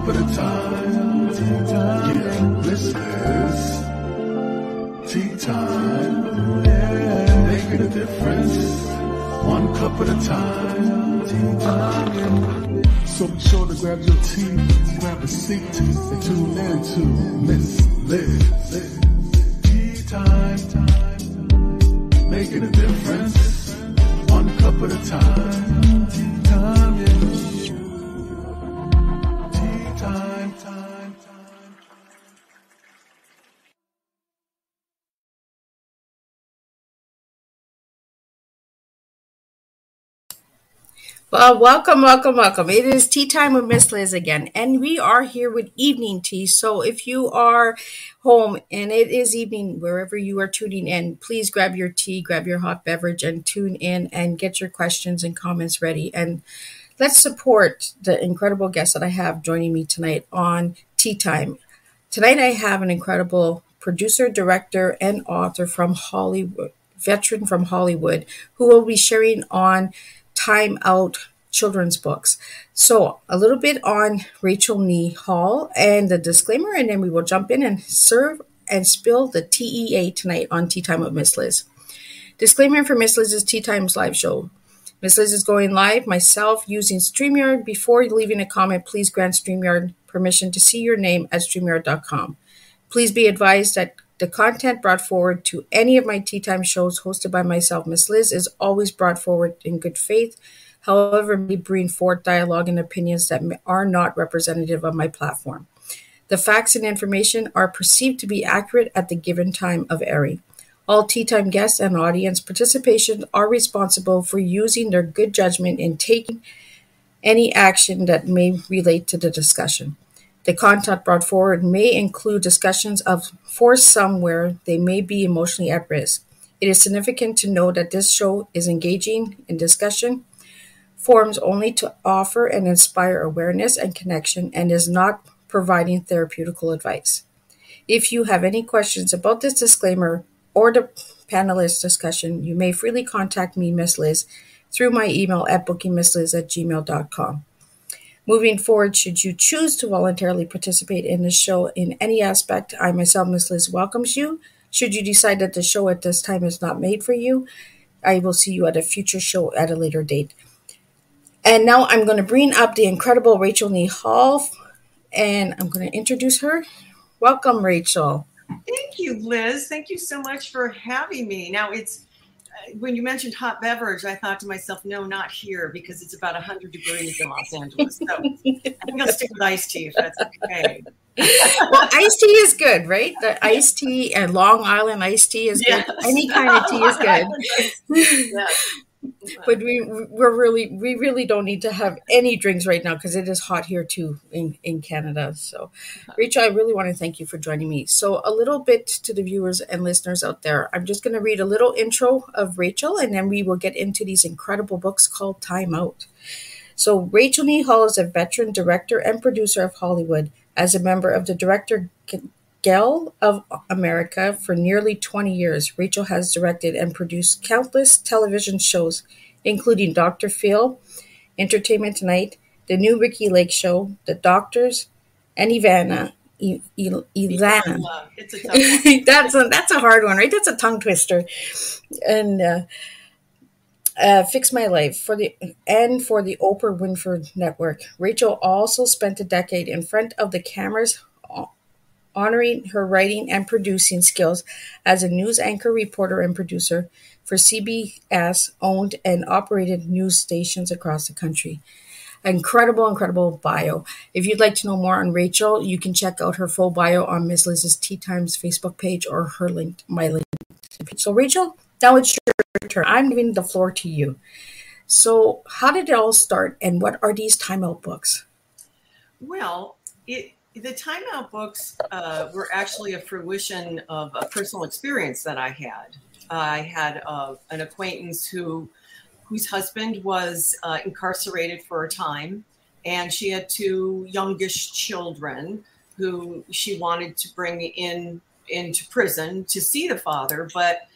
cup at a time. Yeah, this is tea time. Yeah, making a difference. One cup at a time. Tea time. So be sure to grab your tea, grab a seat, and tune in to Miss Liz. Tea time. Making a difference. One cup at a time. Tea time, yeah. Tea time. Well, welcome. It is tea time with Miss Liz again, and we are here with evening tea. So if you are home and it is evening, wherever you are tuning in, please grab your tea, grab your hot beverage, and tune in and get your questions and comments ready. And let's support the incredible guest that I have joining me tonight on Tea Time. Tonight I have an incredible producer, director, and author from Hollywood, veteran from Hollywood, who will be sharing on Time Out children's books. So a little bit on Rachel Nee Hall and the disclaimer, and then we will jump in and serve and spill the TEA tonight on Tea Time with Miss Liz. Disclaimer for Miss Liz's Tea Times live show. Miss Liz is going live myself using StreamYard. Before leaving a comment, please grant StreamYard permission to see your name at StreamYard.com. Please be advised that the content brought forward to any of my Tea Time shows hosted by myself, Miss Liz, is always brought forward in good faith. However, may bring forth dialogue and opinions that are not representative of my platform. The facts and information are perceived to be accurate at the given time of airing. All Tea Time guests and audience participation are responsible for using their good judgment in taking any action that may relate to the discussion. The content brought forward may include discussions of for some where they may be emotionally at risk. It is significant to know that this show is engaging in discussion, forms only to offer and inspire awareness and connection, and is not providing therapeutical advice. If you have any questions about this disclaimer or the panelist discussion, you may freely contact me, Miss Liz, through my email at bookingmissliz@gmail.com. Moving forward, should you choose to voluntarily participate in the show in any aspect, I myself, Miss Liz, welcomes you. Should you decide that the show at this time is not made for you, I will see you at a future show at a later date. And now I'm going to bring up the incredible Rachel Nee Hall, and I'm going to introduce her. Welcome, Rachel. Thank you, Liz. Thank you so much for having me. Now, it's when you mentioned hot beverage, I thought to myself, no, not here, because it's about 100 degrees in Los Angeles. So I think I'll stick with iced tea if that's okay. Well, iced tea is good, right? The iced tea and Long Island iced tea is good. Any kind of tea is good. Yes. But we really don't need to have any drinks right now because it is hot here too in Canada. So, Rachel, I really want to thank you for joining me. So a little bit to the viewers and listeners out there. I'm just going to read a little intro of Rachel, and then we will get into these incredible books called Time Out. So Rachel Nee Hall is a veteran director and producer of Hollywood. As a member of the Director Guild of America for nearly 20 years, Rachel has directed and produced countless television shows, including Dr. Phil, Entertainment Tonight, The New Ricky Lake Show, The Doctors, and Ilana. It's a tough one. That's a hard one, right? That's a tongue twister. And Fix My Life for the Oprah Winfrey Network. Rachel also spent a decade in front of the cameras, honoring her writing and producing skills as a news anchor, reporter, and producer for CBS owned and operated news stations across the country. Incredible bio. If you'd like to know more on Rachel, you can check out her full bio on Miss Liz's Tea Times Facebook page or my link page. So Rachel, now it's your turn. I'm giving the floor to you. So how did it all start, and what are these Time Out books? Well, the Time Out books were actually a fruition of a personal experience that I had. I had an acquaintance whose husband was incarcerated for a time, and she had two youngish children who she wanted to bring into prison to see the father, but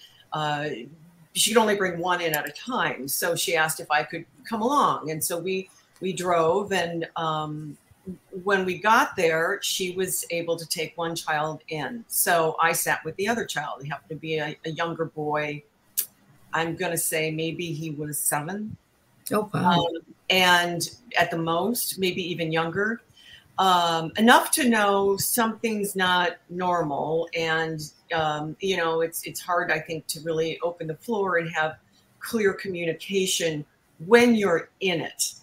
she could only bring one in at a time. So she asked if I could come along, and so we drove, and when we got there, she was able to take one child in. So I sat with the other child. He happened to be a younger boy. I'm going to say maybe he was 7. Oh, wow. And at the most, maybe even younger. Enough to know something's not normal. And, it's hard, I think, to really open the floor and have clear communication when you're in it.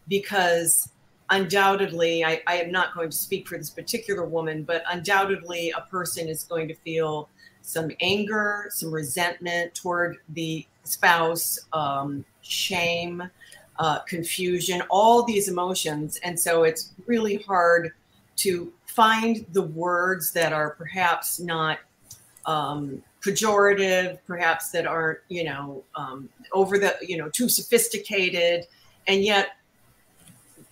Because undoubtedly, I am not going to speak for this particular woman, but undoubtedly a person is going to feel some anger, some resentment toward the spouse, shame, confusion, all these emotions. And so it's really hard to find the words that are perhaps not pejorative, perhaps that aren't, over the, too sophisticated. And yet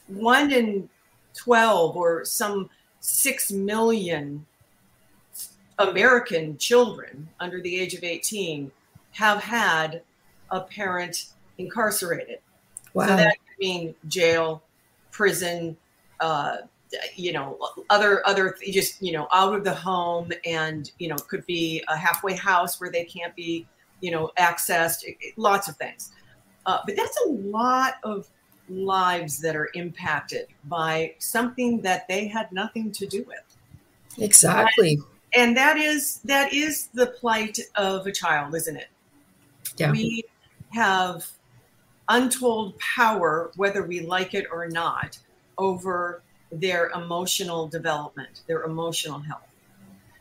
1 in 12 or some 6 million American children under the age of 18 have had a parent incarcerated. Wow. So that could mean jail, prison, other just, out of the home, and, could be a halfway house where they can't be, accessed, lots of things. But that's a lot of lives that are impacted by something that they had nothing to do with. Exactly. And that is the plight of a child, isn't it? Yeah. We have untold power, whether we like it or not, over their emotional development, their emotional health.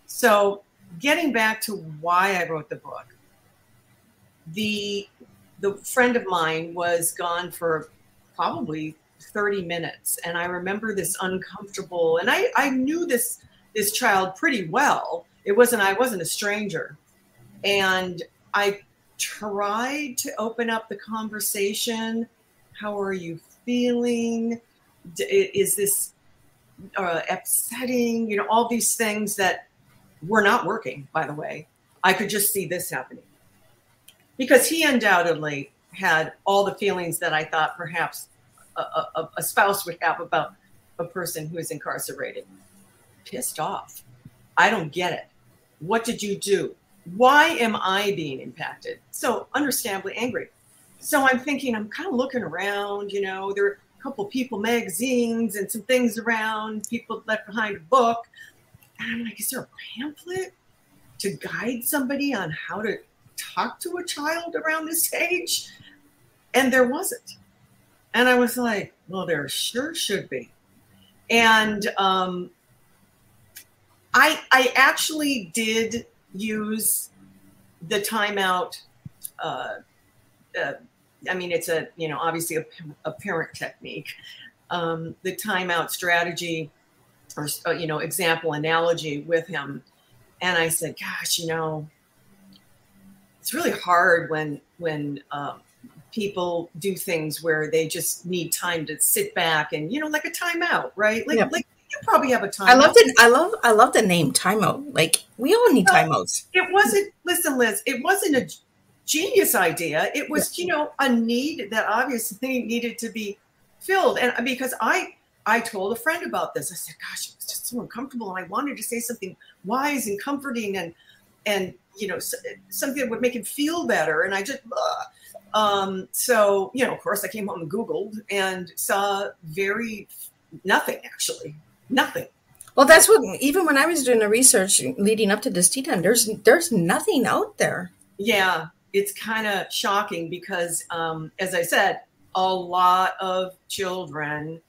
So getting back to why I wrote the book, the friend of mine was gone for probably 30 minutes. And I remember this uncomfortable, and I knew this child pretty well. I wasn't a stranger. And I tried to open up the conversation. How are you feeling? Is this upsetting? All these things that were not working, by the way. I could just see this happening. Because he undoubtedly had all the feelings that I thought perhaps a spouse would have about a person who is incarcerated. Pissed off. I don't get it. What did you do? Why am I being impacted? So understandably angry. So I'm thinking, I'm kind of looking around, there are a couple of People magazines and some things around, people left behind a book. And I'm like, is there a pamphlet to guide somebody on how to talk to a child around this age? And there wasn't. And I was like, well, there sure should be. And I actually did use the timeout. It's obviously a parent technique. The timeout strategy or, example analogy with him. And I said, gosh, it's really hard when people do things where they just need time to sit back and, like a timeout, right? Like you probably have a timeout. I loved it. I love the name timeout. Like, we all need timeouts. Listen, Liz, it wasn't a genius idea. It was, a need that obviously needed to be filled. And because I told a friend about this, I said, gosh, it was just so uncomfortable. And I wanted to say something wise and comforting and something that would make him feel better. And I just, so, of course I came home and Googled and saw nothing. Well, that's what, even when I was doing the research leading up to this tea time, there's nothing out there. Yeah, it's kind of shocking because, as I said, a lot of children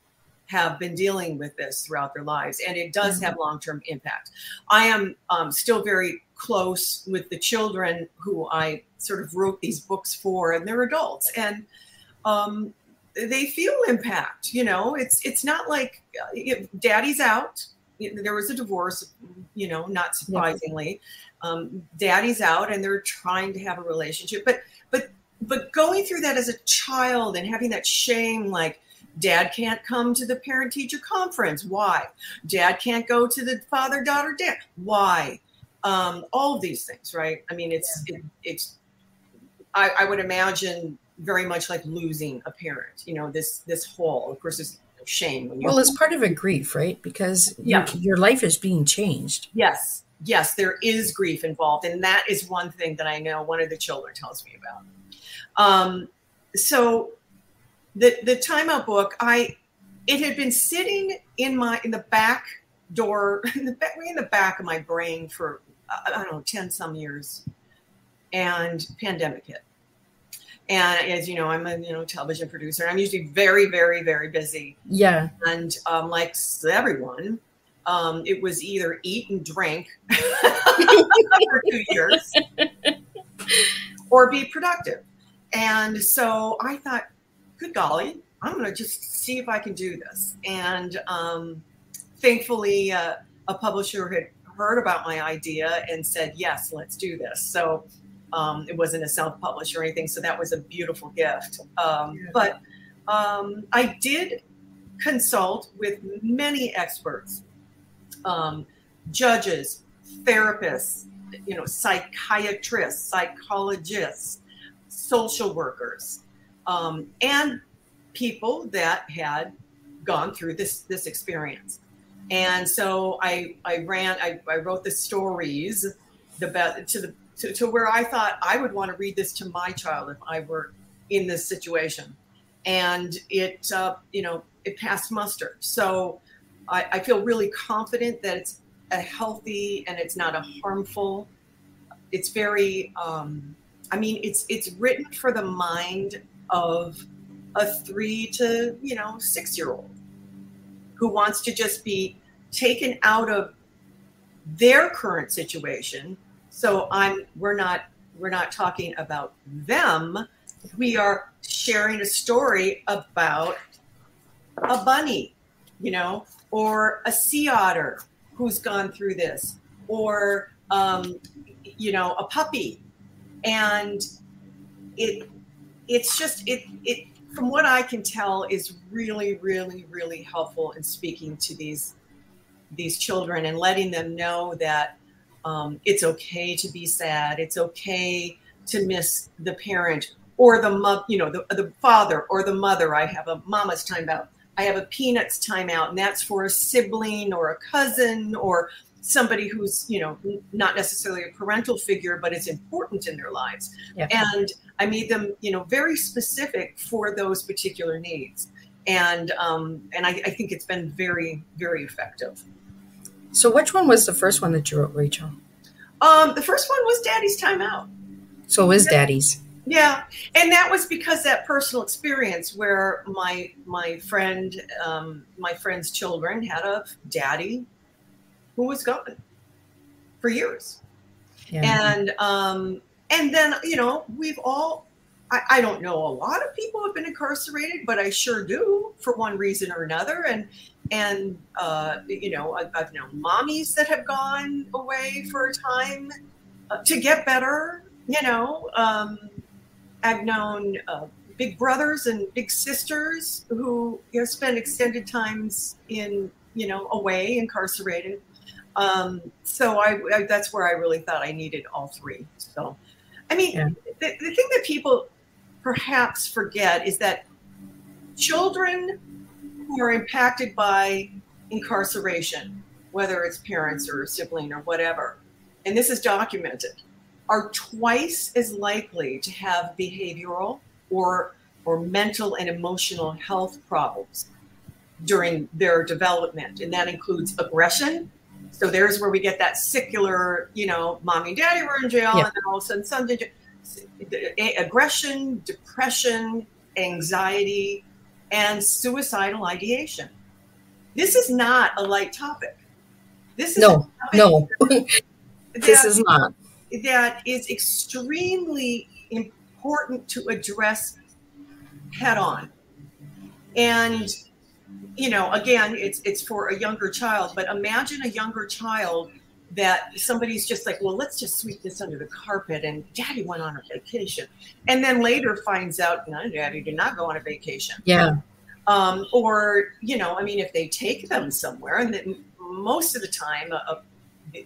have been dealing with this throughout their lives, and it does have long-term impact. I am still very close with the children who I sort of wrote these books for, and they're adults, and they feel impact. It's not like daddy's out. There was a divorce, not surprisingly. Daddy's out, and they're trying to have a relationship, but going through that as a child and having that shame, like, dad can't come to the parent-teacher conference. Why? Dad can't go to the father-daughter dance. Why? All of these things, right? I mean, I would imagine very much like losing a parent, this hole. Of course, there's shame. Well, it's part of a grief, right? Because your life is being changed. Yes. Yes, there is grief involved. And that is one thing that I know one of the children tells me about. So the timeout book, it had been sitting in the back door, in the back of my brain for, I don't know, 10 some years. And pandemic hit. And as you know, I'm a television producer. I'm usually very, very, very busy. Yeah. And like everyone, it was either eat and drink for 2 years or be productive. And so I thought, good golly, I'm going to just see if I can do this. And thankfully, a publisher had heard about my idea and said, yes, let's do this. So it wasn't a self-publish or anything. So that was a beautiful gift. But I did consult with many experts, judges, therapists, psychiatrists, psychologists, social workers, and people that had gone through this experience. And so I wrote the stories to where I thought I would want to read this to my child if I were in this situation. And it passed muster. So I feel really confident that it's a healthy and it's not a harmful. It's very, it's written for the mind of a 3 to 6-year-old who wants to just be taken out of their current situation. So we're not talking about them. We are sharing a story about a bunny, or a sea otter who's gone through this, or a puppy. And it's just from what I can tell is really, really, really helpful in speaking to these children and letting them know that it's okay to be sad. It's okay to miss the parent or the father or the mother. I have a mama's timeout. I have a peanuts timeout, and that's for a sibling or a cousin or somebody who's, not necessarily a parental figure, but is important in their lives. Yeah. And I made them, very specific for those particular needs. And I think it's been very, very effective. So which one was the first one that you wrote, Rachel? The first one was Daddy's Timeout. So is Daddy's. Yeah. And that was because that personal experience where my friend's children had a daddy who was gone for years. Yeah. And then, we've all, I don't know, a lot of people have been incarcerated, but I sure do for one reason or another. And I've known mommies that have gone away for a time to get better. I've known big brothers and big sisters who spend extended times away, incarcerated. So that's where I really thought I needed all three. So, the thing that people perhaps forget is that children who are impacted by incarceration, whether it's parents or a sibling or whatever, and this is documented, are twice as likely to have behavioral or mental and emotional health problems during their development. And that includes aggression. So there's where we get that secular, mommy and daddy were in jail, and then all of a sudden son did aggression, depression, anxiety, and suicidal ideation. This is not a light topic. This is no. This is not. That is extremely important to address head on. And, again, it's for a younger child, but imagine a younger child that somebody's just like, well, let's just sweep this under the carpet, and daddy went on a vacation. And then later finds out, no, daddy did not go on a vacation. Yeah. If they take them somewhere, and then most of the time,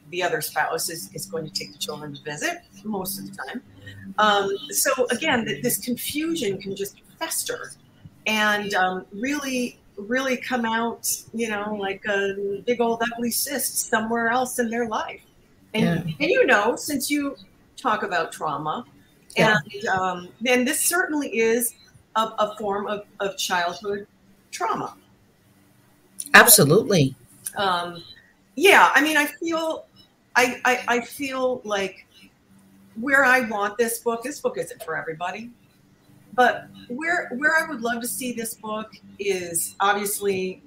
the other spouse is going to take the children to visit most of the time. So again, this confusion can just fester. And really, really come out, like a big old ugly cyst somewhere else in their life. And since you talk about trauma, Yeah. and then this certainly is a form of childhood trauma. Absolutely. Yeah, I mean, I feel like where I want this book isn't for everybody, but where I would love to see this book is obviously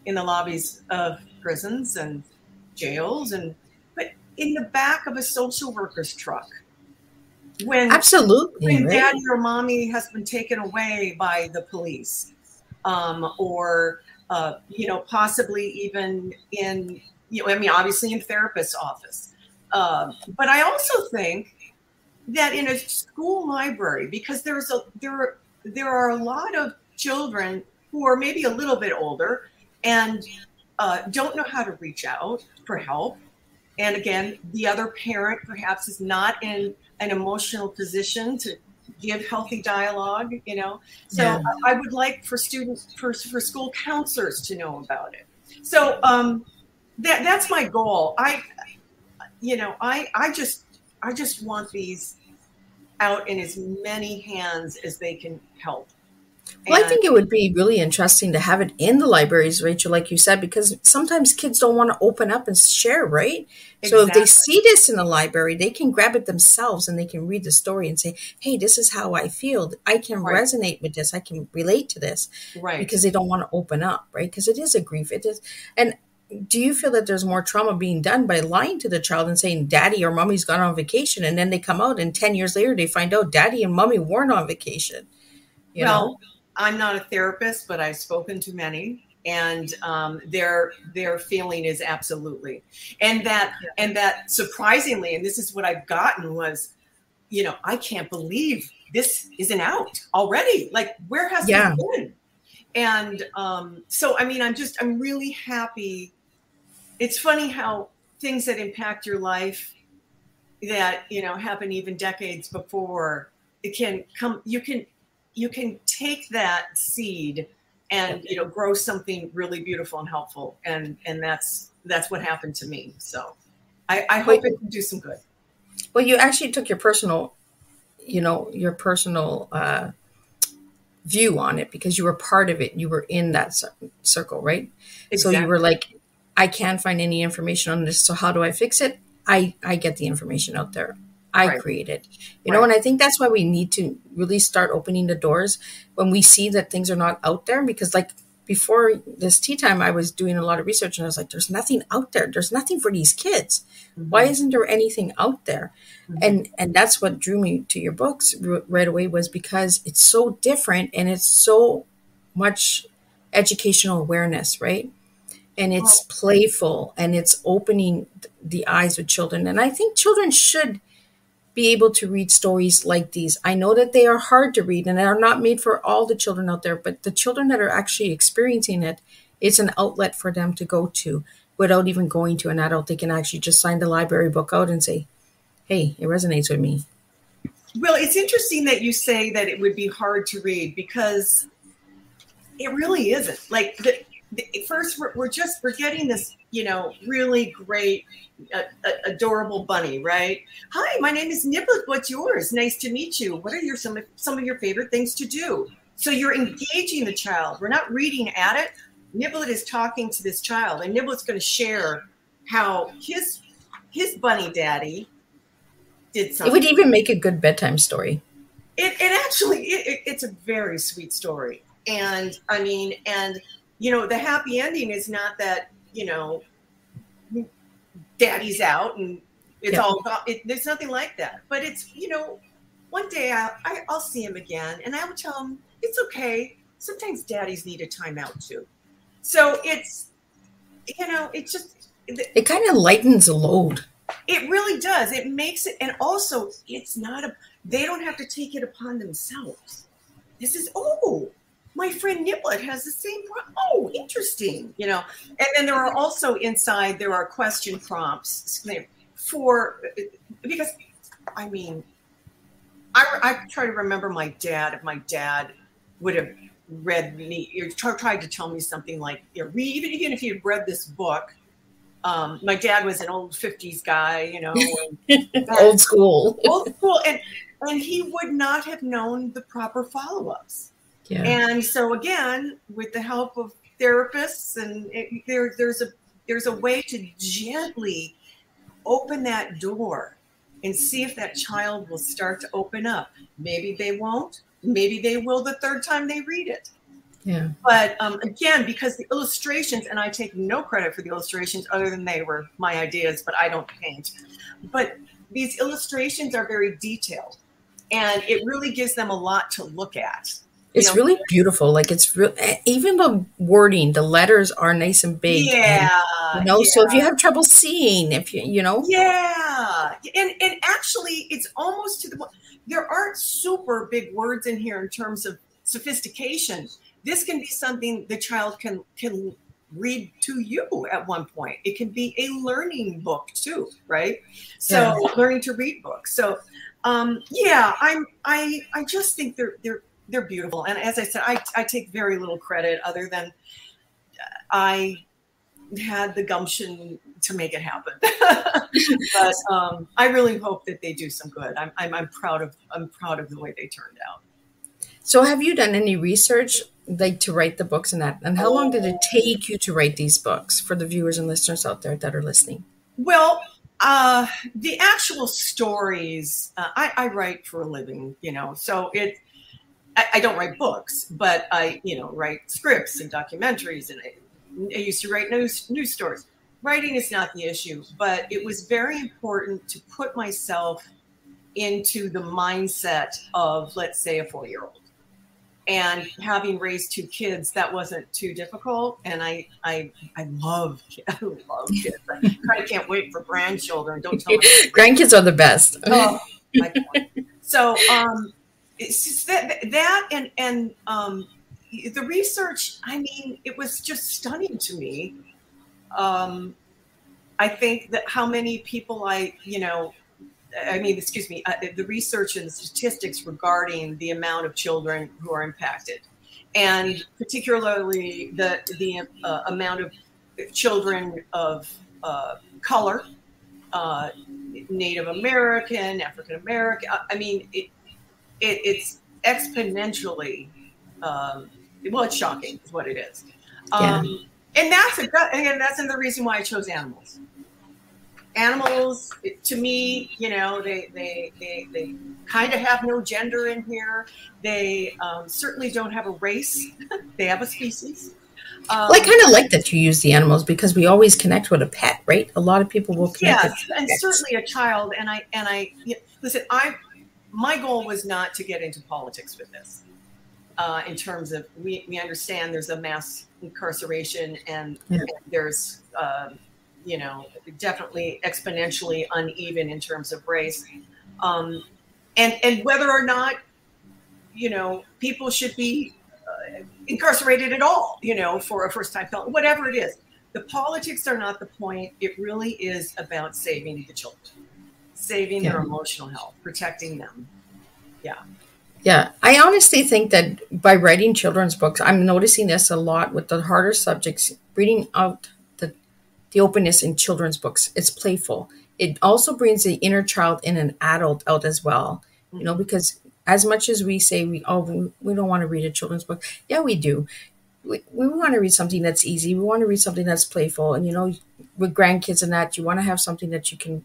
in the lobbies of prisons and jails, but in the back of a social worker's truck. Absolutely, When right? daddy or mommy has been taken away by the police, or possibly even in, obviously in therapist's office. But I also think that in a school library, because there are a lot of children who are maybe a little bit older and don't know how to reach out for help. And again, the other parent perhaps is not in an emotional position to give healthy dialogue, So Yeah. I would like for students, for school counselors to know about it. So that's my goal. I just want these out in as many hands as they can help. Well, I think it would be really interesting to have it in the libraries, Rachel, like you said, because sometimes kids don't want to open up and share, right? Exactly. So if they see this in the library, they can grab it themselves and they can read the story and say, hey, this is how I feel. I can resonate with this. I can relate to this. Right. Because they don't want to open up, right? Because it is a grief. It is. And do you feel that there's more trauma being done by lying to the child and saying daddy or mommy's gone on vacation, and then they come out and 10 years later they find out daddy and mommy weren't on vacation? You know? I'm not a therapist, but I've spoken to many, and their feeling is absolutely, and that surprisingly, and this is what I've gotten was, I can't believe this isn't out already. Like, where has this been? And so, I mean, I'm really happy. It's funny how things that impact your life that, happen even decades before, it can come, you can take that seed and, grow something really beautiful and helpful. And that's what happened to me. So I hope it can do some good. Well, you actually took your personal view on it because you were part of it. You were in that circle, right? Exactly. So you were like, I can't find any information on this. So how do I fix it? I get the information out there. I create it, and I think that's why we need to really start opening the doors when we see that things are not out there. Because like before this tea time, I was doing a lot of research and I was like, there's nothing out there. There's nothing for these kids. Mm-hmm. Why isn't there anything out there? Mm-hmm. And that's what drew me to your books right away, was because it's so different and it's so much educational awareness, right? And it's playful and it's opening the eyes of children. And I think children should be able to read stories like these. I know that they are hard to read and they are not made for all the children out there, but the children that are actually experiencing it, it's an outlet for them to go to without even going to an adult. They can actually just sign the library book out and say, hey, it resonates with me. Well, it's interesting that you say that it would be hard to read, because it really isn't. Like, first, we're getting this, really great, adorable bunny, right? Hi, my name is Niblet. What's yours? Nice to meet you. What are some of your favorite things to do? So you're engaging the child. We're not reading at it. Niblet is talking to this child, and Niblet's going to share how his bunny daddy did something. It would even make a good bedtime story. It's a very sweet story. And I mean, the happy ending is not that, daddy's out and it's all gone. There's nothing like that. But it's, one day I'll see him again and I will tell him it's okay. Sometimes daddies need a timeout too. So it's, it's just. It kind of lightens the load. It really does. It makes it. And also it's they don't have to take it upon themselves. This is, my friend Niblet has the same problem. Oh, interesting. And then there are also inside, there are question prompts because I try to remember my dad. If my dad would have read me, or tried to tell me something like, even if you'd read this book. My dad was an old 50s guy, Old school. And he would not have known the proper follow-ups. Yeah. And so again, with the help of therapists, and there's a way to gently open that door and see if that child will start to open up. Maybe they won't. Maybe they will the third time they read it. Yeah. But again, because the illustrations, and I take no credit for the illustrations other than they were my ideas, but I don't paint. But these illustrations are very detailed, and it really gives them a lot to look at. It's really beautiful. Like even the wording, the letters are nice and big. Yeah. And, so if you have trouble seeing, Yeah. And actually, it's almost to the point. There aren't super big words in here in terms of sophistication. This can be something the child can read to you at one point. It can be a learning book too, right? So learning to read books. So I just think they're beautiful. And as I said, I take very little credit other than I had the gumption to make it happen. But I really hope that they do some good. I'm proud of the way they turned out. So have you done any research like to write the books and that? And how long did it take you to write these books for the viewers and listeners out there that are listening? Well, the actual stories, I write for a living, so I don't write books, but I, write scripts and documentaries, and I used to write news stories. Writing is not the issue, but it was very important to put myself into the mindset of, let's say, a 4-year-old. And having raised 2 kids, that wasn't too difficult. And I love kids. I love kids. I can't wait for grandchildren. Don't tell me. Grandkids are the best. Oh, my God. So it's just that and the research, I mean, it was just stunning to me. I think that how many people the research and the statistics regarding the amount of children who are impacted, and particularly the amount of children of color, Native American, African American. I mean, it's exponentially. It's shocking, is what it is. And that's the reason why I chose animals. Animals, to me, they kind of have no gender in here. They certainly don't have a race. They have a species. Well, I kind of like that you use the animals because we always connect with a pet, right? A lot of people will connect with pets. And certainly a child. And I listen. My goal was not to get into politics with this. In terms of we understand there's a mass incarceration and there's definitely exponentially uneven in terms of race, and whether or not people should be incarcerated at all, for a first-time felon, whatever it is. The politics are not the point. It really is about saving the children, saving their emotional health, protecting them. Yeah, I honestly think that by writing children's books, I'm noticing this a lot with the harder subjects, reading out the openness in children's books. It's playful. It also brings the inner child in an adult out as well, because as much as we say we don't want to read a children's book. Yeah, we do. We want to read something that's easy. We want to read something that's playful. And, with grandkids and that, you want to have something that you can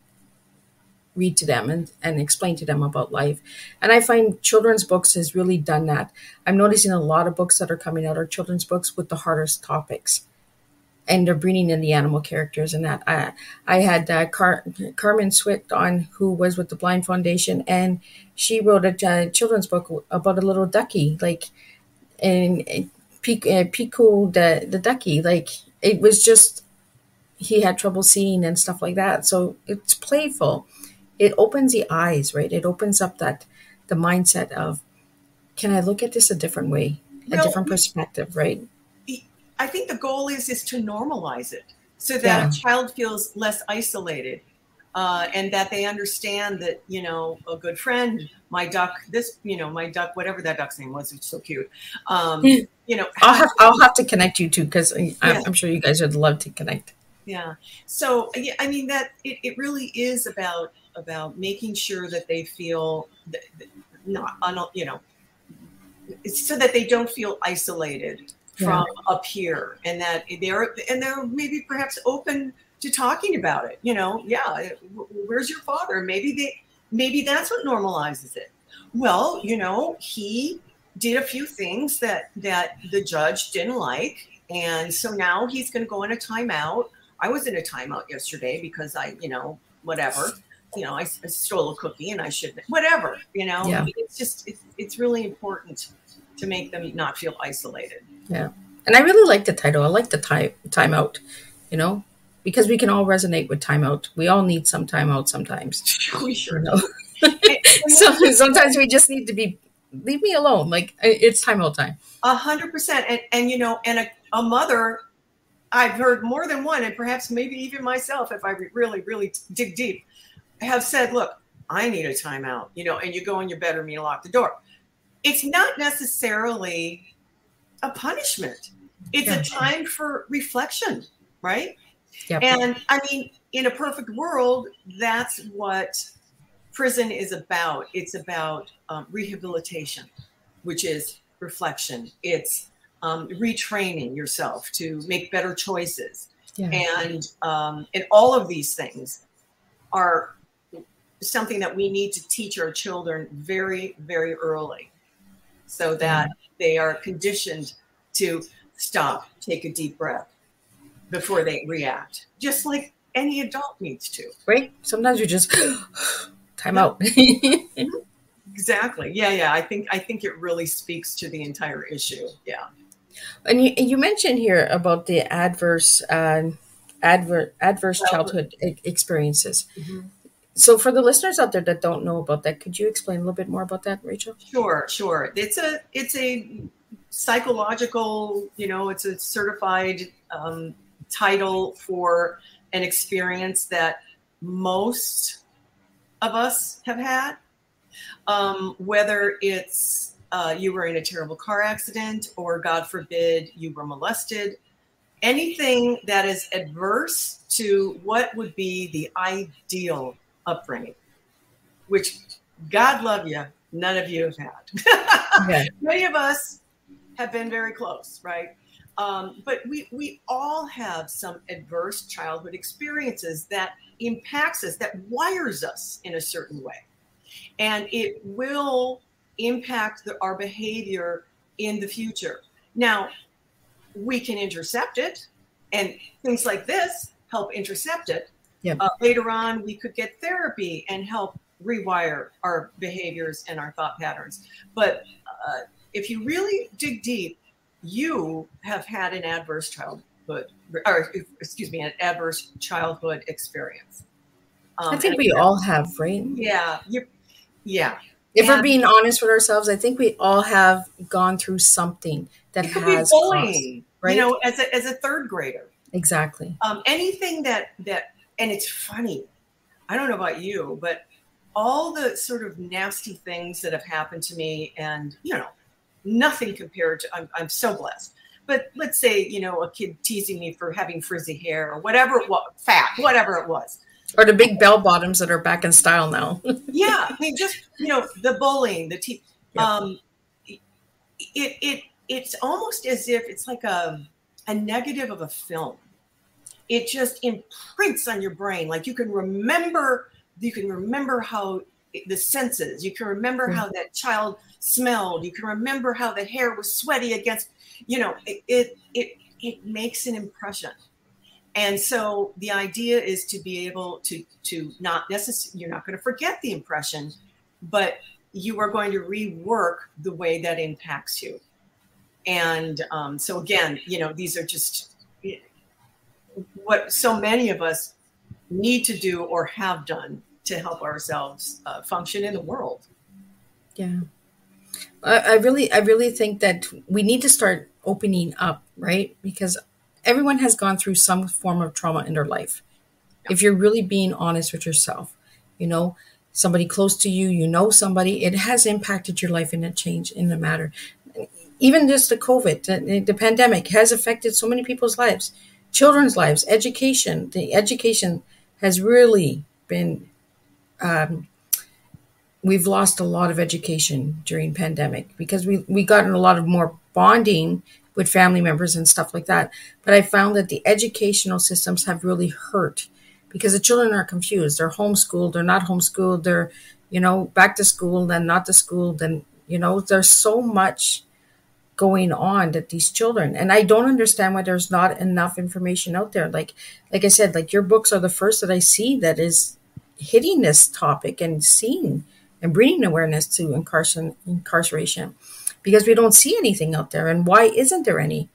read to them and explain to them about life. And I find children's books has really done that. I'm noticing a lot of books that are coming out are children's books with the hardest topics. And they're bringing in the animal characters and that. I had Carmen Swift on, who was with the Blind Foundation, and she wrote a children's book about a little ducky, and Pico the ducky. It was just, he had trouble seeing and stuff like that. So it's playful. It opens the eyes, right? It opens up the mindset of, can I look at this a different way, a different perspective, right? I think the goal is to normalize it so that a child feels less isolated. and that they understand that, a good friend, my duck, my duck, whatever that duck's name was, it's so cute. I'll have to connect you two, because Yeah. I'm sure you guys would love to connect. Yeah. So, I mean, that it really is about making sure that they feel so that they don't feel isolated from up here, and that they're maybe perhaps open to talking about it. Where's your father? Maybe that's what normalizes it. Well, he did a few things that the judge didn't like, and so now he's going to go in a timeout. I was in a timeout yesterday because whatever, I stole a cookie and I shouldn't, whatever, Yeah. It's just, it's really important to make them not feel isolated. Yeah. And I really like the title. I like the timeout, because we can all resonate with timeout. We all need some timeout sometimes. We sure do. So sometimes we just need to leave me alone. Like, it's timeout time. 100%. And a mother, I've heard more than one, and perhaps maybe even myself, if I really, really dig deep, have said, look, I need a timeout, and you go in your bedroom, you lock the door. It's not necessarily a punishment. It's a time for reflection, right? Yep. And I mean, in a perfect world, that's what prison is about. It's about rehabilitation, which is reflection. It's retraining yourself to make better choices. Yeah. And all of these things are something that we need to teach our children very, very early, so that they are conditioned to stop, take a deep breath before they react, just like any adult needs to. Right? Sometimes you just time out. Exactly. Yeah. I think it really speaks to the entire issue. Yeah. And you mentioned here about the adverse childhood experiences. Mm-hmm. So for the listeners out there that don't know about that, could you explain a little bit more about that, Rachel? Sure. It's a psychological, it's a certified title for an experience that most of us have had, whether it's you were in a terrible car accident, or God forbid you were molested. Anything that is adverse to what would be the ideal upbringing, which, God love you, none of you have had. Okay. Many of us have been very close, right? But we all have some adverse childhood experiences that impacts us, that wires us in a certain way. And it will impact our behavior in the future. Now, we can intercept it, and things like this help intercept it. Yep. Later on, we could get therapy and help rewire our behaviors and our thought patterns. But if you really dig deep, you have had an adverse childhood experience. I think we all have, right? Yeah. If we're being honest with ourselves, I think we all have gone through something that has bullying, caused, right? As a third grader. Exactly. Anything that, and it's funny, I don't know about you, but all the sort of nasty things that have happened to me, and, nothing compared to, I'm so blessed. But let's say, a kid teasing me for having frizzy hair or whatever it was, fat, whatever it was. Or the big bell bottoms that are back in style now. Yeah. I mean, just, the bullying, it's almost as if it's like a negative of a film. It just imprints on your brain. Like you can remember how the senses, you can remember how that child smelled. You can remember how the hair was sweaty against, it makes an impression. And so the idea is to be able to not necessarily, you're not going to forget the impression, but you are going to rework the way that impacts you. And so again, these are just what so many of us need to do or have done to help ourselves function in the world. Yeah. I really think that we need to start opening up, right? Because everyone has gone through some form of trauma in their life. if you're really being honest with yourself, you know, somebody close to you, you know, somebody, it has impacted your life in a change in the matter. Even just the COVID, the pandemic has affected so many people's lives, children's lives, education. The education has really been, we've lost a lot of education during pandemic because we gotten a lot of more bonding with family members and stuff like that. But I found that the educational systems have really hurt because the children are confused. They're homeschooled, they're not homeschooled, they're, you know, back to school, then not to school, then, you know, there's so much going on that these children, and I don't understand why there's not enough information out there. Like I said, like your books are the first that I see that is hitting this topic and seeing and bringing awareness to incarceration, because we don't see anything out there. And why isn't there any?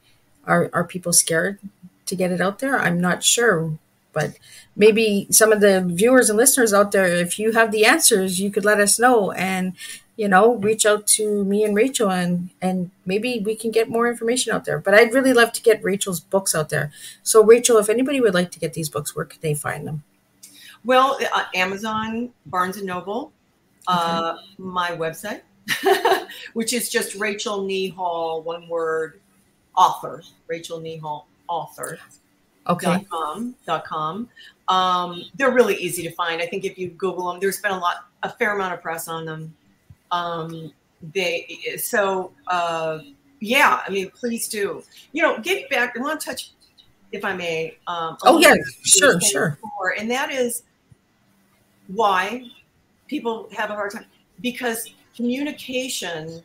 Are people scared to get it out there? I'm not sure, but maybe some of the viewers and listeners out there, if you have the answers, you could let us know, and, you know, reach out to me and Rachel, and maybe we can get more information out there. But I'd really love to get Rachel's books out there. So Rachel, if anybody would like to get these books, where could they find them? Well, Amazon, Barnes and Noble, my website, which is just Rachel Nehall, one word, author, Rachel Nehall, author. Okay. .com. They're really easy to find. I think if you Google them, there's been a fair amount of press on them. Yeah, I mean, please do. You know, getting back, I want to touch, if I may. Sure. Before, and that is why people have a hard time, because communication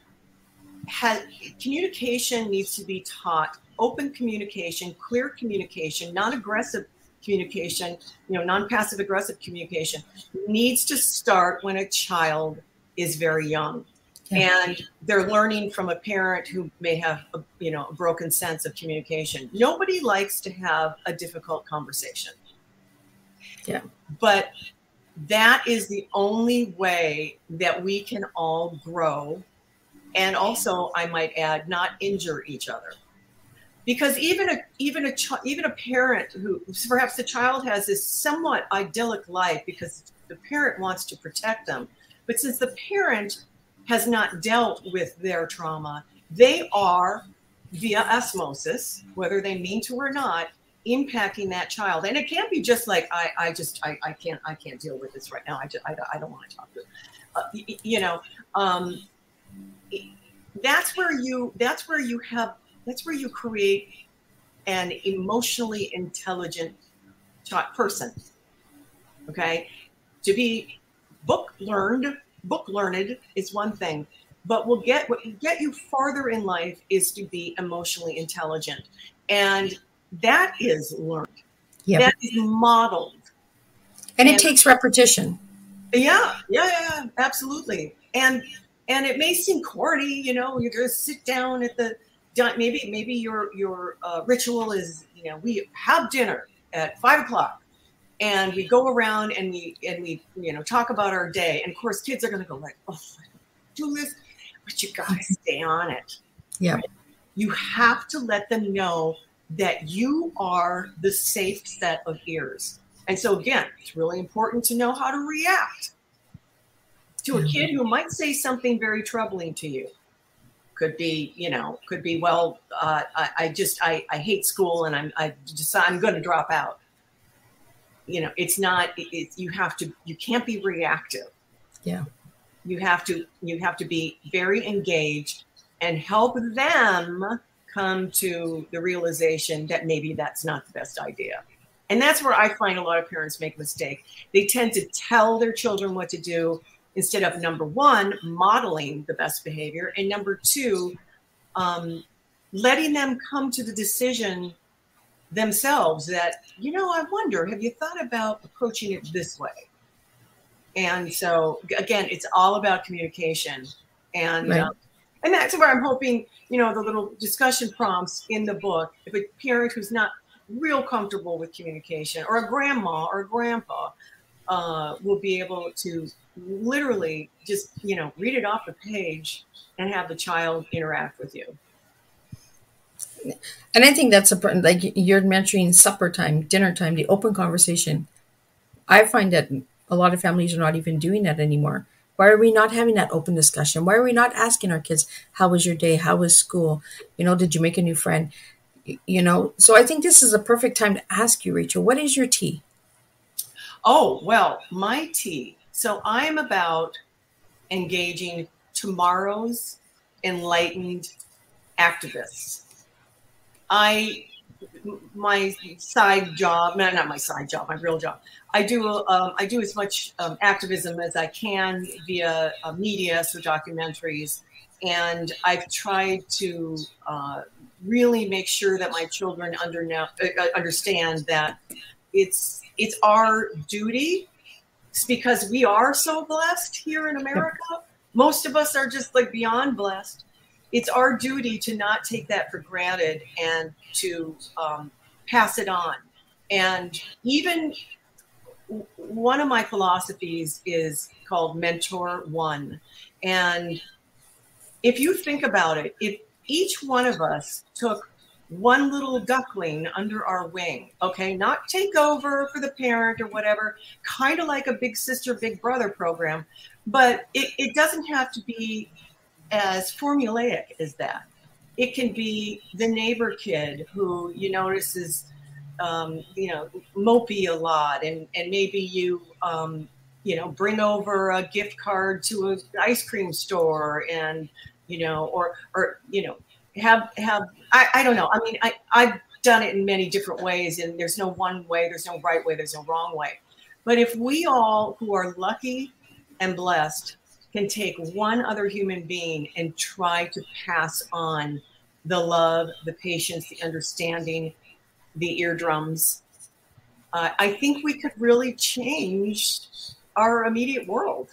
needs to be taught. Open communication, clear communication, non-aggressive communication, you know, non-passive aggressive communication needs to start when a child is very young. Yeah. And they're learning from a parent who may have a broken sense of communication. Nobody likes to have a difficult conversation. Yeah. But that is the only way that we can all grow. And also, I might add, not injure each other. Because even a parent who, perhaps the child has this somewhat idyllic life because the parent wants to protect them. But since the parent has not dealt with their trauma, they are, via osmosis, whether they mean to or not, impacting that child. And it can't be just like, I can't deal with this right now. I don't want to talk to it. That's where you create an emotionally intelligent person. Okay, to be book learned is one thing, but what will get you farther in life is to be emotionally intelligent, and that is learned. Yep. That is modeled, and it takes repetition. Yeah, absolutely. And it may seem corny, you know. You're going to sit down at the maybe your ritual is, you know, we have dinner at 5:00, and we go around and we talk about our day. And of course, kids are going to go like, "Oh, I don't do this," but you got to stay on it. Yeah, right? You have to let them know that you are the safe set of ears. And so again, it's really important to know how to react to a kid who might say something very troubling to you. Could be, well, I hate school and I'm going to drop out. You know, it's not, you can't be reactive. Yeah. You have to be very engaged and help them come to the realization that maybe that's not the best idea. And that's where I find a lot of parents make a mistake. They tend to tell their children what to do instead of, number one, modeling the best behavior, and number two, letting them come to the decision themselves that, I wonder, have you thought about approaching it this way? And so, again, it's all about communication. And right. And that's where I'm hoping, the little discussion prompts in the book, if a parent who's not real comfortable with communication, or a grandma or a grandpa, will be able to literally just, read it off the page and have the child interact with you. And I think that's like you're mentioning supper time, dinner time, the open conversation. I find that a lot of families are not even doing that anymore. Why are we not having that open discussion? Why are we not asking our kids, how was your day? How was school? Did you make a new friend? So I think this is a perfect time to ask you, Rachel, what is your tea? Oh, well, my tea. So I'm about engaging tomorrow's enlightened activists. My side job, no, not my side job, my real job. I do as much activism as I can via media, so documentaries, and I've tried to really make sure that my children understand that it's our duty. It's because we are so blessed here in America. Most of us are just like beyond blessed. It's our duty to not take that for granted and to pass it on. And even one of my philosophies is called Mentor One. And if you think about it, if each one of us took one little duckling under our wing, okay, not take over for the parent or whatever, kind of like a big sister, big brother program, but it doesn't have to be as formulaic as that. It can be the neighbor kid who you notice is, mopey a lot, and maybe you, bring over a gift card to an ice cream store, and have I don't know. I mean, I've done it in many different ways, and there's no one way, there's no right way, there's no wrong way. But if we all who are lucky and blessed can take one other human being and try to pass on the love, the patience, the understanding, the eardrums, I think we could really change our immediate world.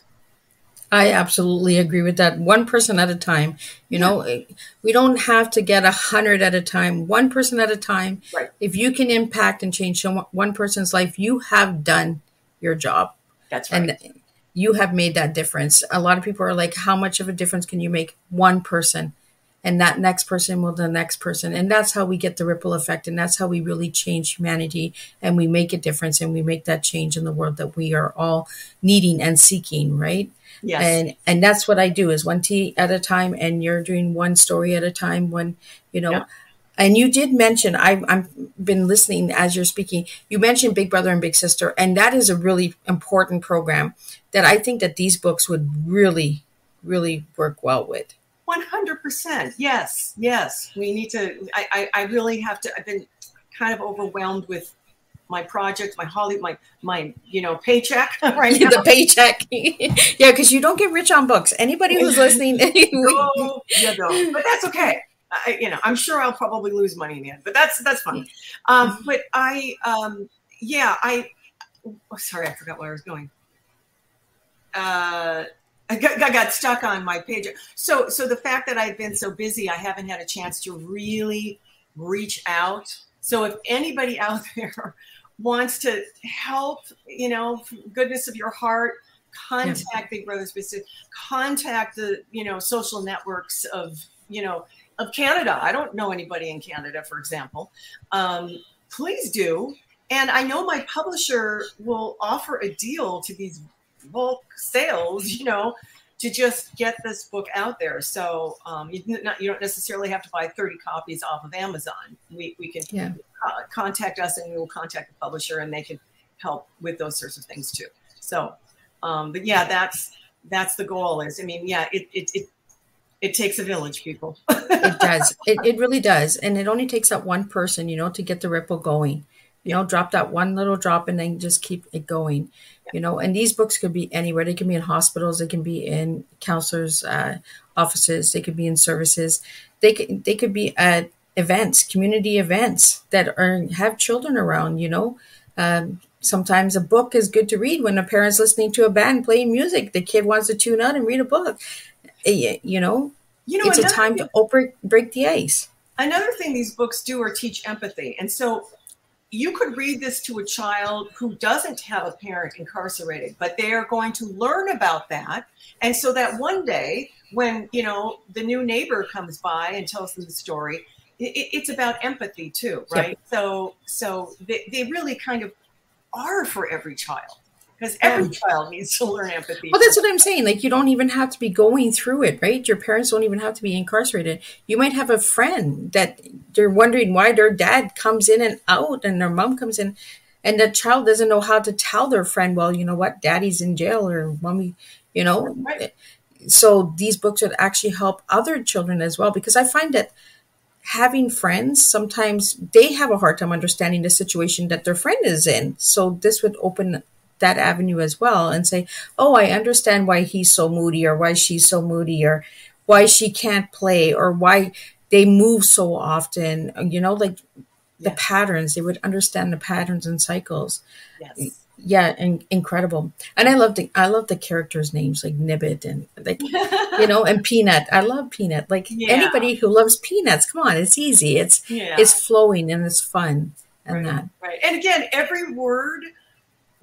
I absolutely agree with that. One person at a time. We don't have to get 100 at a time. One person at a time. Right. If you can impact and change one person's life, you have done your job. That's right. And you have made that difference. A lot of people are like, how much of a difference can you make? One person. And that next person will the next person. And that's how we get the ripple effect. And that's how we really change humanity. And we make a difference. And we make that change in the world that we are all needing and seeking, right? Yes. And that's what I do, is one tea at a time. And you're doing one story at a time. Yeah. And you did mention, I've been listening as you're speaking, you mentioned Big Brother and Big Sister. And that is a really important program that I think that these books would really, really work well with. 100%. Yes. We need to, I really have to, I've been kind of overwhelmed with my project, my paycheck right now. The paycheck. Yeah, because you don't get rich on books. Anybody who's listening. No, you don't. But that's okay. I'm sure I'll probably lose money in the end, but that's fine. But sorry, I forgot where I was going. I got stuck on my page. So the fact that I've been so busy, I haven't had a chance to really reach out. So if anybody out there wants to help, goodness of your heart, contact Big Brother Specific, contact the, social networks of Canada. I don't know anybody in Canada, for example. Please do. And I know my publisher will offer a deal to these bulk sales, to just get this book out there. So you don't necessarily have to buy 30 copies off of Amazon. We can contact us, and we will contact the publisher, and they can help with those sorts of things too. So, but yeah, that's the goal. It takes a village, people. It does. It really does. And it only takes that one person, to get the ripple going. Drop that one little drop and then just keep it going. And these books could be anywhere. They can be in hospitals. They can be in counselors' offices. They could be in services. They could be at events, community events that have children around. Sometimes a book is good to read when a parent's listening to a band playing music. The kid wants to tune out and read a book. It's a time to break the ice. Another thing these books do are teach empathy. And so you could read this to a child who doesn't have a parent incarcerated, but they are going to learn about that. And so that one day when, the new neighbor comes by and tells them the story, it's about empathy too, right? Yeah. So they really kind of are for every child, because every child needs to learn empathy. Well, that's what I'm saying. Like, you don't even have to be going through it, right? Your parents don't even have to be incarcerated. You might have a friend that they're wondering why their dad comes in and out and their mom comes in, and the child doesn't know how to tell their friend, well, you know what, daddy's in jail or mommy, you know. Right. So these books would actually help other children as well, because I find that having friends, sometimes they have a hard time understanding the situation that their friend is in. So this would open that avenue as well and say, oh, I understand why he's so moody, or why she's so moody, or why she can't play, or why they move so often, you know, like the patterns. They would understand the patterns and cycles. Yes. Yeah, and incredible. And I love the characters' names, like Nibbit and, like, you know, and Peanut. I love Peanut. Like, anybody who loves peanuts, come on, it's easy. It's flowing and it's fun and that. Right. And again, every word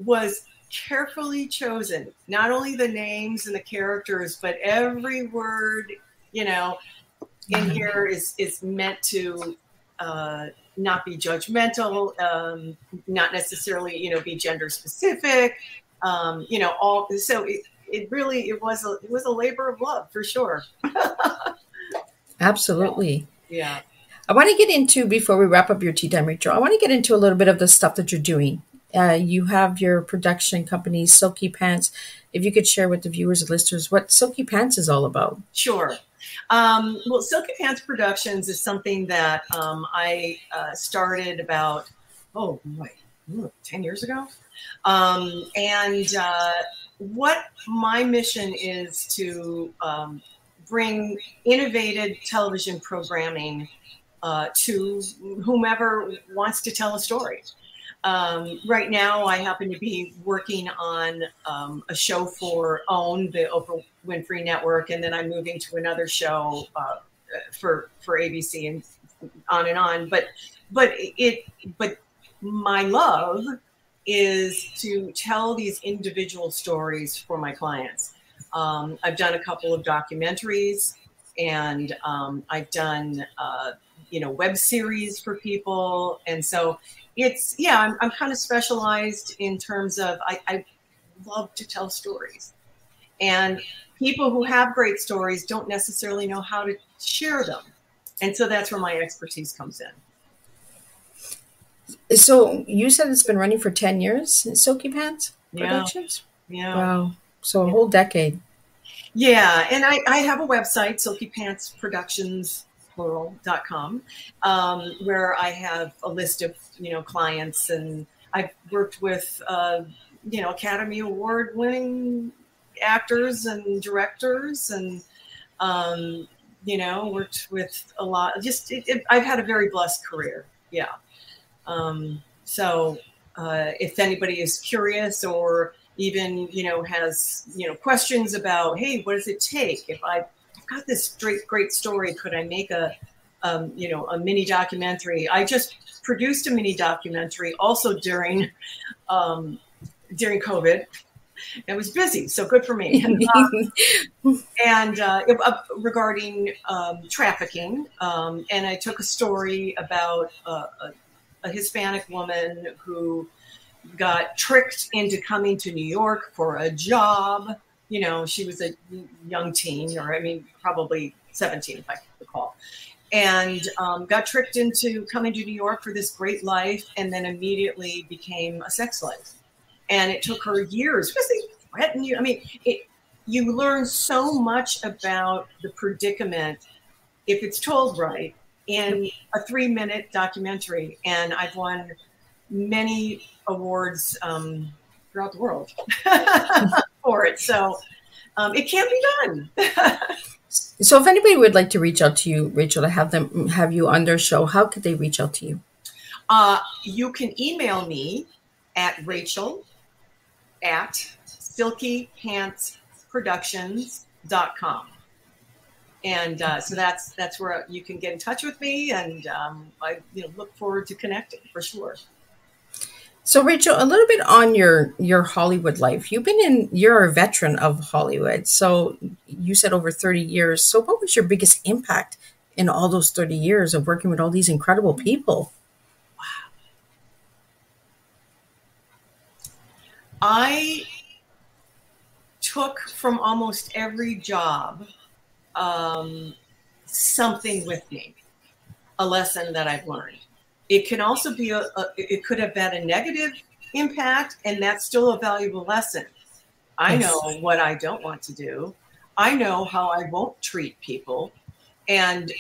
was carefully chosen. Not only the names and the characters, but every word, you know, in here is meant to not be judgmental, not necessarily, you know, be gender specific, you know, all. So it was a labor of love, for sure. Absolutely. Yeah. I want to get into, before we wrap up your tea time, Rachel, I want to get into a little bit of the stuff that you're doing. You have your production company, Silky Pants. If you could share with the viewers and listeners what Silky Pants is all about. Sure. Well, Silky Pants Productions is something that I started about, 10 years ago. And what my mission is to bring innovative television programming to whomever wants to tell a story. Right now, I happen to be working on a show for OWN, the Oprah Winfrey Network, and then I'm moving to another show for ABC, and on. But my love is to tell these individual stories for my clients. I've done a couple of documentaries, and I've done web series for people, and so. I'm kind of specialized in terms of I love to tell stories, and people who have great stories don't necessarily know how to share them, and so that's where my expertise comes in. So you said it's been running for 10 years, Silky Pants Productions? Yeah. Wow. So a whole decade. Yeah, and I have a website, Silky Pants Productions. Plural.com, where I have a list of, clients, and I've worked with, Academy Award winning actors and directors, and, worked with a lot, I've had a very blessed career. Yeah. So if anybody is curious, or even, has, questions about, hey, what does it take if I've got this great story, could I make a mini documentary? I just produced a mini documentary also during COVID. It was busy, so good for me. And regarding trafficking, and I took a story about a Hispanic woman who got tricked into coming to New York for a job. She was a young teen, probably 17, if I recall, and got tricked into coming to New York for this great life, and then immediately became a sex slave. And it took her years, because they threaten you. You learn so much about the predicament, if it's told right, in a 3-minute documentary. And I've won many awards throughout the world for it. So it can be done. So if anybody would like to reach out to you, Rachel, to have you on their show, how could they reach out to you? You can email me at rachel@silkypantsproductions.com. And so that's where you can get in touch with me, and I look forward to connecting for sure. So Rachel, a little bit on your Hollywood life. You're a veteran of Hollywood. So you said over 30 years. So what was your biggest impact in all those 30 years of working with all these incredible people? I took from almost every job something with me, a lesson that I've learned. It can also be it could have had a negative impact, and that's still a valuable lesson. I know what I don't want to do. I know how I won't treat people. And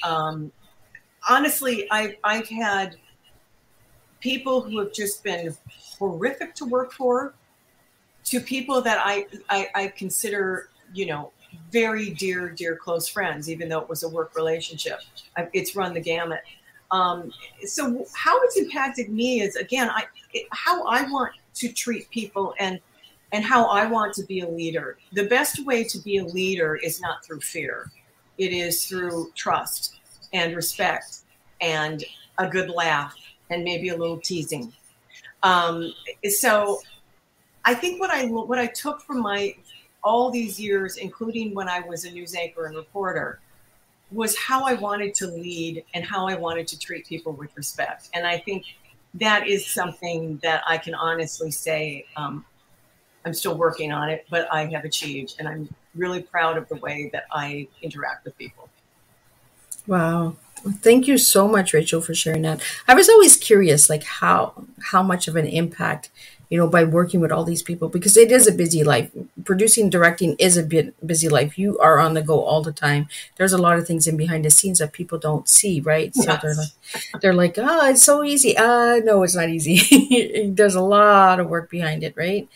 honestly, I've had people who have just been horrific to work for, to people that I consider, very dear close friends, even though it was a work relationship. It's run the gamut. So how it's impacted me is, again, how I want to treat people and how I want to be a leader. The best way to be a leader is not through fear. It is through trust and respect and a good laugh and maybe a little teasing. So I think what I took from all these years, including when I was a news anchor and reporter, was how I wanted to lead and how I wanted to treat people with respect. And I think that is something that I can honestly say I'm still working on it, but I have achieved. And I'm really proud of the way that I interact with people. Wow. Thank you so much, Rachel, for sharing that. I was always curious, like how much of an impact, by working with all these people, because it is a busy life. Producing, directing is a busy life. You are on the go all the time. There's a lot of things in behind the scenes that people don't see, right? Yes. So they're like, oh, it's so easy. No, it's not easy. There's a lot of work behind it, right?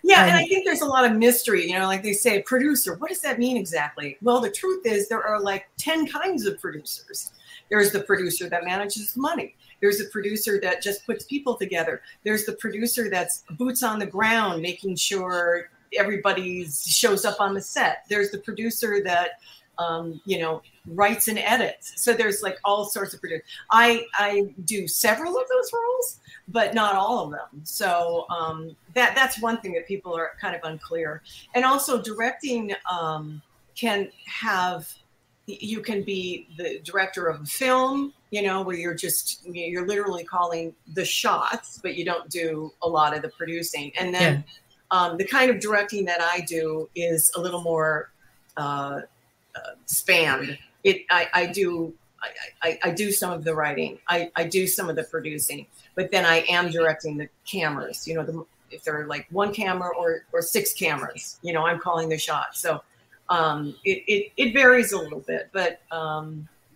Yeah, and I think there's a lot of mystery, like they say, producer, what does that mean exactly? Well, the truth is there are like 10 kinds of producers. There's the producer that manages money. There's the producer that just puts people together. There's the producer that's boots on the ground, making sure everybody shows up on the set. There's the producer that, writes and edits. So there's like all sorts of producers. I do several of those roles, but not all of them. So that's one thing that people are kind of unclear. And also directing you can be the director of a film, where you're literally calling the shots, but you don't do a lot of the producing. And then the kind of directing that I do is a little more spanned. I do some of the writing. I do some of the producing, but then I am directing the cameras, if they're like one camera or 6 cameras, I'm calling the shots. So it varies a little bit, but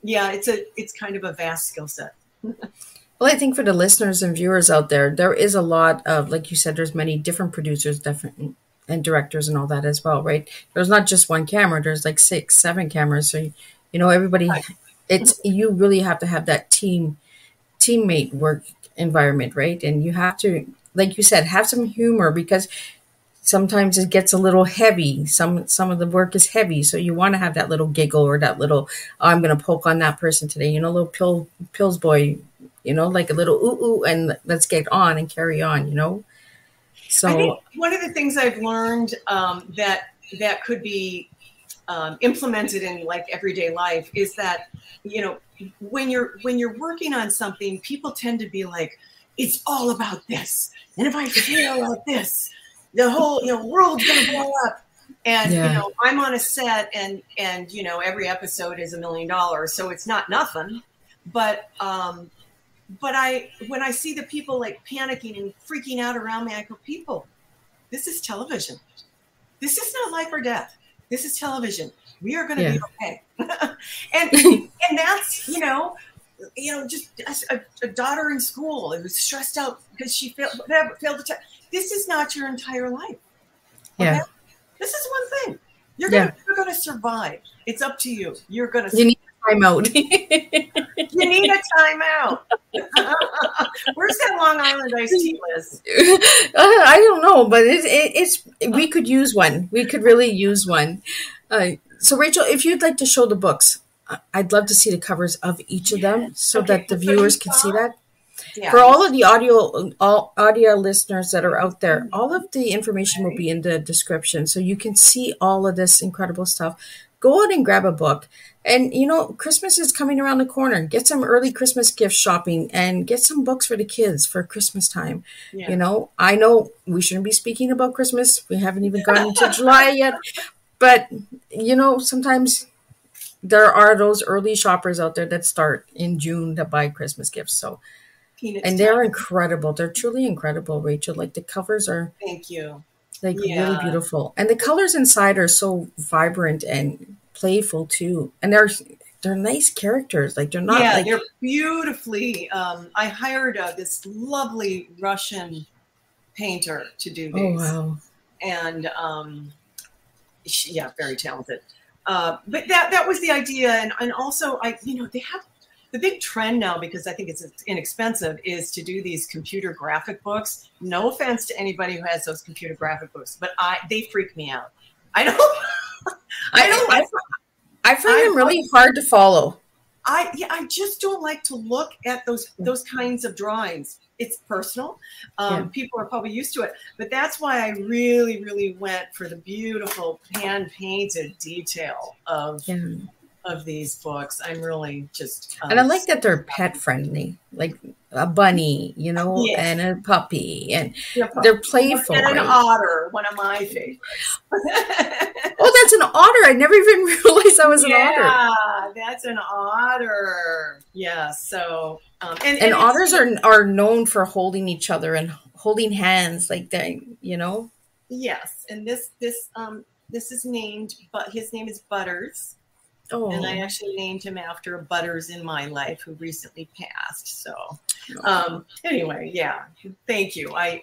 it's kind of a vast skill set. Well, I think for the listeners and viewers out there is a lot of, like you said, there's many different producers, and directors and all that as well, right? There's not just one camera. There's like 6, 7 cameras. So, everybody, you really have to have that teammate work environment, right? And you have to, like you said, have some humor, because sometimes it gets a little heavy. Some of the work is heavy. So you want to have that little giggle or that little, I'm going to poke on that person today, little pills boy, like a little ooh, and let's get on and carry on, So I think one of the things I've learned that could be implemented in like everyday life is that, when you're working on something, people tend to be like, it's all about this. And if I fail at this, the whole, world's going to blow up. And, I'm on a set and every episode is $1 million. So it's not nothing. But when I see the people like panicking and freaking out around me, I go, people, this is television. This is not life or death. This is television. We are going to be okay. and that's, just a daughter in school who's stressed out because she failed the test. This is not your entire life. Okay? Yeah. This is one thing. You're going to survive. It's up to you. You're going to. You need a timeout. You need a timeout. Where's that Long Island iced tea, Liz? I don't know, but it's we could use one. We could really use one. So, Rachel, if you'd like to show the books, I'd love to see the covers of each of them so that the viewers can see that. Yeah. For all of the audio listeners that are out there, all of the information will be in the description, so you can see all of this incredible stuff. Go out and grab a book. And, you know, Christmas is coming around the corner. Get some early Christmas gift shopping and get some books for the kids for Christmas time. Yeah. You know, I know we shouldn't be speaking about Christmas. We haven't even gotten to July yet. But, you know, sometimes there are those early shoppers out there that start in June to buy Christmas gifts. So, and they're incredible. They're truly incredible, Rachel. Like the covers are, thank you, like really beautiful. And the colors inside are so vibrant and playful too. And they're nice characters. Like they're not like, they're beautifully. I hired this lovely Russian painter to do these. Oh, wow. And very talented. But that was the idea. And also they have the big trend now, because I think it's inexpensive, is to do these computer graphic books. No offense to anybody who has those computer graphic books, but they freak me out. I find them really hard to follow. I just don't like to look at those kinds of drawings. It's personal. People are probably used to it, but that's why I really, really went for the beautiful hand-painted detail of these books. I'm really just... and I like that they're pet-friendly, like a bunny, you know, and a puppy, and they're playful. And an otter, one of my favorites. Oh, that's an otter. I never even realized that was an otter. Yeah, that's an otter. Yeah, so... and otters are known for holding each other and holding hands like that, you know? Yes, and this is named, but his name is Butters. Oh. And I actually named him after a Butters in my life who recently passed. So anyway, yeah, thank you. I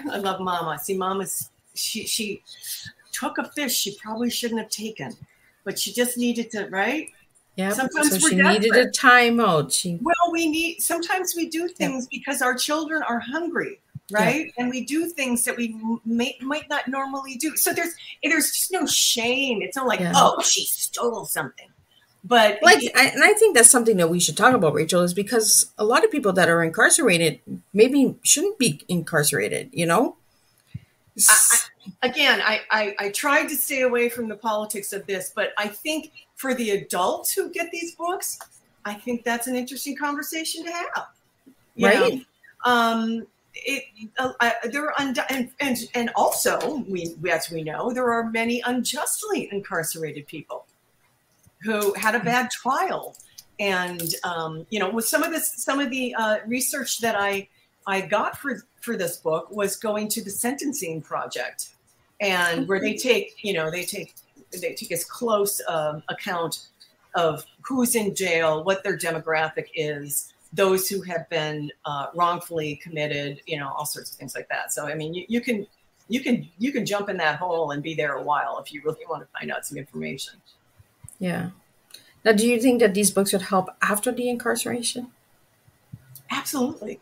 love Mama. See, Mama's she took a fish she probably shouldn't have taken, but she just needed to, right? Yeah. Sometimes so she needed a timeout. Sometimes we do things because our children are hungry. Right. Yeah. And we do things that we might not normally do. So there's just no shame. It's not like, oh, she stole something. But I think that's something that we should talk about, Rachel, is because a lot of people that are incarcerated maybe shouldn't be incarcerated, you know? I tried to stay away from the politics of this, but I think for the adults who get these books, I think that's an interesting conversation to have. Right. And also, as we know, there are many unjustly incarcerated people who had a bad trial, and with some of the research that I got for this book was going to the Sentencing Project, and where they take as close account of who's in jail, what their demographic is, those who have been wrongfully committed, all sorts of things like that. So, I mean, you can jump in that hole and be there a while if you really want to find out some information. Yeah. Now, do you think that these books would help after the incarceration? Absolutely.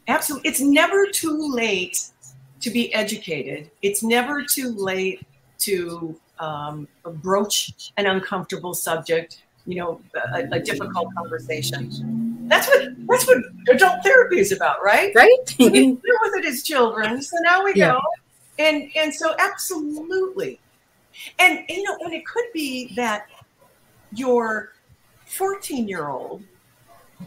Absolutely. It's never too late to be educated. It's never too late to broach an uncomfortable subject, a difficult conversation. That's what adult therapy is about, right? Right. We deal with it as children, so now we go, and so absolutely, and and it could be that your 14-year-old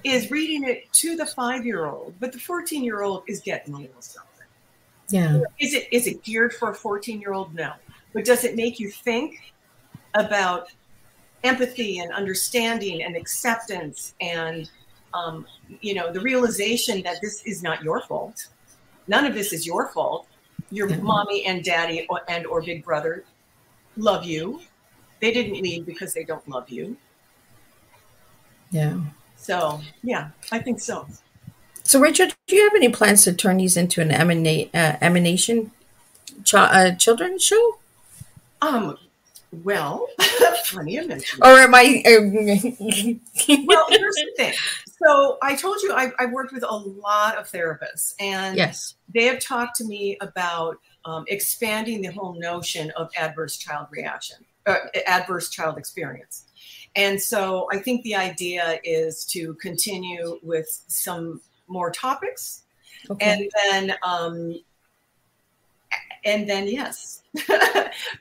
is reading it to the 5-year-old, but the 14-year-old is getting a little something. Yeah. Is it geared for a 14-year-old? No, but does it make you think about empathy and understanding and acceptance and the realization that this is not your fault. None of this is your fault. Your mommy and daddy or big brother love you. They didn't leave because they don't love you. Yeah. So, yeah, I think so. So, Rachel, do you have any plans to turn these into an animation children's show? Well, funny you mentioned. Or am I? Well, here's the thing. So I told you I worked with a lot of therapists, and they have talked to me about expanding the whole notion of adverse child reaction. adverse child experience. And so I think the idea is to continue with some more topics, Okay. and then yes,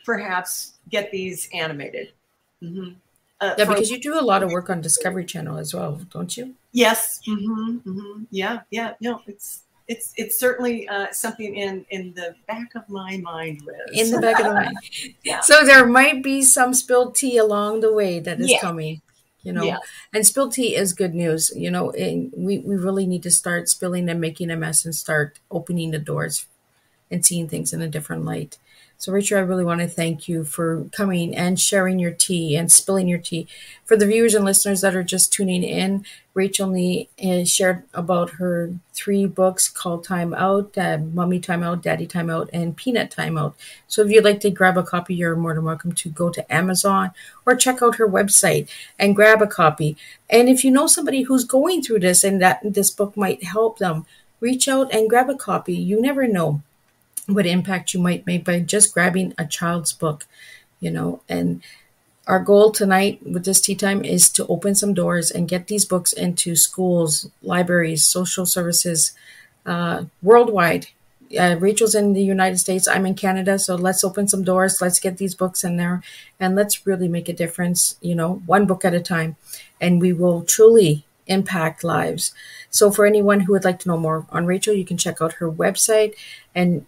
perhaps get these animated. Mm-hmm. Yeah, because you do a lot of work on Discovery Channel as well, don't you? Yes. Mm-hmm, mm-hmm. Yeah. No, it's certainly something in the back of my mind, Liz. In the back of the mind. Yeah. So there might be some spilled tea along the way that is coming, Yes. And spilled tea is good news, and we really need to start spilling and making a mess and start opening the doors and seeing things in a different light. So, Rachel, I really want to thank you for coming and sharing your tea and spilling your tea. For the viewers and listeners that are just tuning in, Rachel Nee shared about her 3 books called Time Out, Mommy Time Out, Daddy Time Out, and Peanut Time Out. So if you'd like to grab a copy, you're more than welcome to go to Amazon or check out her website and grab a copy. And if you know somebody who's going through this and that this book might help them, reach out and grab a copy. You never know what impact you might make by just grabbing a child's book, and our goal tonight with this tea time is to open some doors and get these books into schools, libraries, social services, worldwide. Rachel's in the United States. I'm in Canada. So let's open some doors. Let's get these books in there and let's really make a difference, 1 book at a time. And we will truly impact lives. So for anyone who would like to know more on Rachel, you can check out her website. And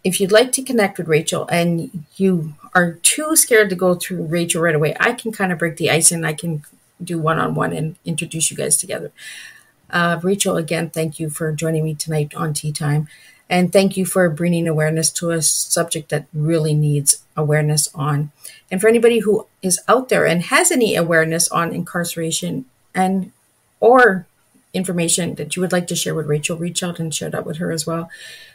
if you'd like to connect with Rachel and you are too scared to go through Rachel right away, I can kind of break the ice and I can do one-on-one and introduce you guys together. Rachel, again, thank you for joining me tonight on Tea Time. And thank you for bringing awareness to a subject that really needs awareness on. And for anybody who is out there and has any awareness on incarceration and or information that you would like to share with Rachel, reach out and share that with her as well.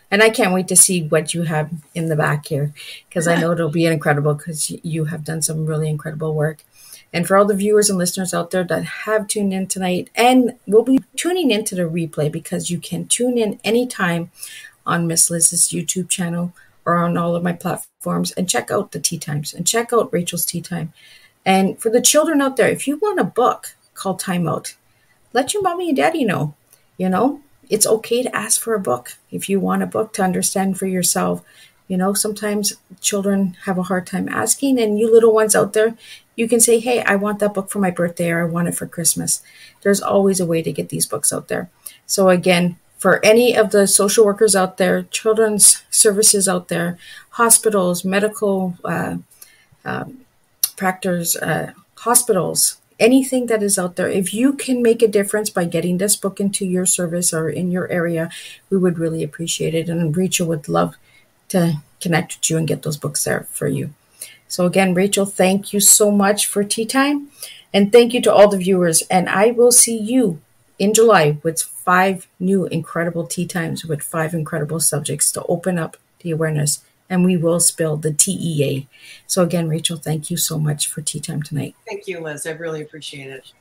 And I can't wait to see what you have in the back here, because I know it'll be incredible because you have done some really incredible work. And for all the viewers and listeners out there that have tuned in tonight and will be tuning into the replay, because you can tune in anytime on Miss Liz's YouTube channel or on all of my platforms and check out the Tea Times and check out Rachel's Tea Time. And for the children out there, if you want a book called Time Out, let your mommy and daddy know, it's okay to ask for a book if you want a book to understand for yourself. Sometimes children have a hard time asking, and you little ones out there, you can say, hey, I want that book for my birthday, or I want it for Christmas. There's always a way to get these books out there. So again, for any of the social workers out there, children's services out there, hospitals, medical practitioners, hospitals, anything that is out there, if you can make a difference by getting this book into your service or in your area, we would really appreciate it. And Rachel would love to connect with you and get those books there for you. So again, Rachel, thank you so much for Tea Time. And thank you to all the viewers. And I will see you in July with 5 new incredible Tea Times with 5 incredible subjects to open up the awareness. And we will spill the TEA. So again, Rachel, thank you so much for Tea Time tonight. Thank you, Liz. I really appreciate it.